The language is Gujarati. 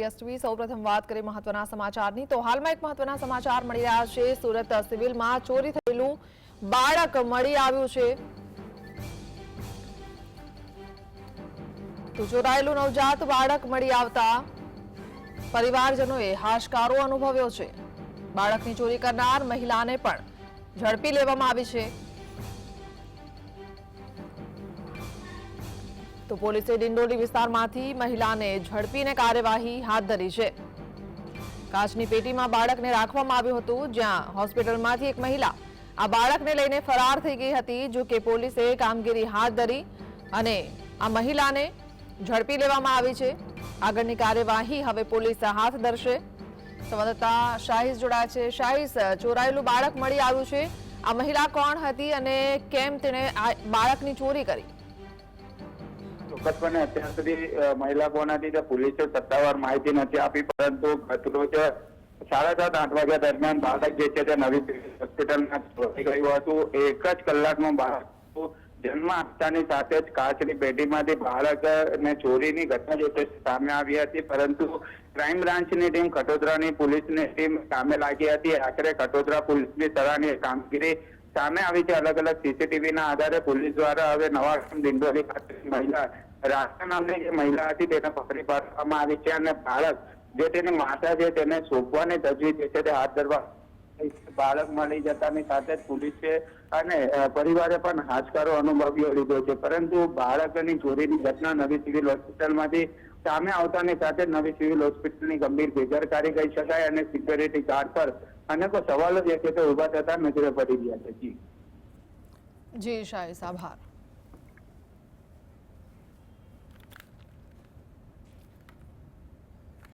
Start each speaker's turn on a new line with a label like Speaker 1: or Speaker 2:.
Speaker 1: એસવી સૌપ્રથમ વાત કરીએ મહત્વના સમાચારની તો હાલમાં એક મહત્વના સમાચાર મળી રહ્યા છે। સુરત સિવિલમાં ચોરી થયેલું બાળક મળી આવ્યું છે। તો ચોરાયેલું નવજાત બાળક મળી આવતા પરિવારજનોએ હાશકારો અનુભવ્યો છે। બાળકની ચોરી કરનાર મહિલાને પણ ઝડપી લેવામાં આવી છે। તો પોલીસે ડિંડોલી વિસ્તારમાંથી મહિલાને ઝડપીને કાર્યવાહી હાથ ધરી છે। કાચની પેટીમાં બાળકને રાખવામાં આવ્યું હતું, જ્યાં હોસ્પિટલમાંથી એક મહિલા આ બાળકને લઈને ફરાર થઈ ગઈ હતી। જો કે પોલીસે કામગીરી હાથ ધરી અને આ મહિલાને ઝડપી લેવામાં આવી છે। આગળની કાર્યવાહી હવે પોલીસ હાથ ધરશે। સંવાદદાતા શાહીસ જોડાયા છે। શાહીસ, ચોરાયેલું બાળક મળી આવ્યું છે, આ મહિલા કોણ હતી અને કેમ તેણે આ બાળકની ચોરી કરી?
Speaker 2: ચોક્કસપણે અત્યાર સુધી મહિલા કોણ હતી તે પોલીસે સત્તાવાર માહિતી નથી આપી, પરંતુ ગતરોજ 7:30-8 વાગ્યા દરમિયાન બાળક જે છે તે નવી હોસ્પિટલમાં ચોરી ગયું હતું। એક જ કલાકમાં બાળક જન્મ આપતાની સાથે જ કાચની પેટીમાંથી બાળકને ચોરીની ઘટના જે છે સામે આવી હતી, પરંતુ ક્રાઇમ બ્રાન્ચની ટીમ, ખટોદરાની પોલીસની ટીમ કામે લાગી હતી। આખરે ખટોદરા પોલીસની સરાહનીય કામગીરી સામે આવી છે। અલગ અલગ સીસીટીવીના આધારે પોલીસ દ્વારા હવે નવા ડિંડોલી ખાતેની મહિલા રાધા નામની જે મહિલા હતી તેને પકડી પાડવામાં આવી છે અને બાળક જે તેની માતા છે તેને સોંપવાની તજવીજ જે છે તે હાથ ધરવા બાળક મળી જતાની સાથે જ પોલીસે અને પરિવારે પણ હાશકારો અનુભવ્યો લીધો છે, પરંતુ બાળકની ચોરીની ઘટના નવી સિવિલ હોસ્પિટલમાંથી સામે આવતાની સાથે નવી સિવિલ હોસ્પિટલની ગંભીર બેદરકારી કહી શકાય અને સિક્યોરિટી ગાર્ડ પર અનેકો સવાલો જે છે તે ઉભા થતા નજરે પડી રહ્યા છે।
Speaker 1: જી શાહીસ, આભાર।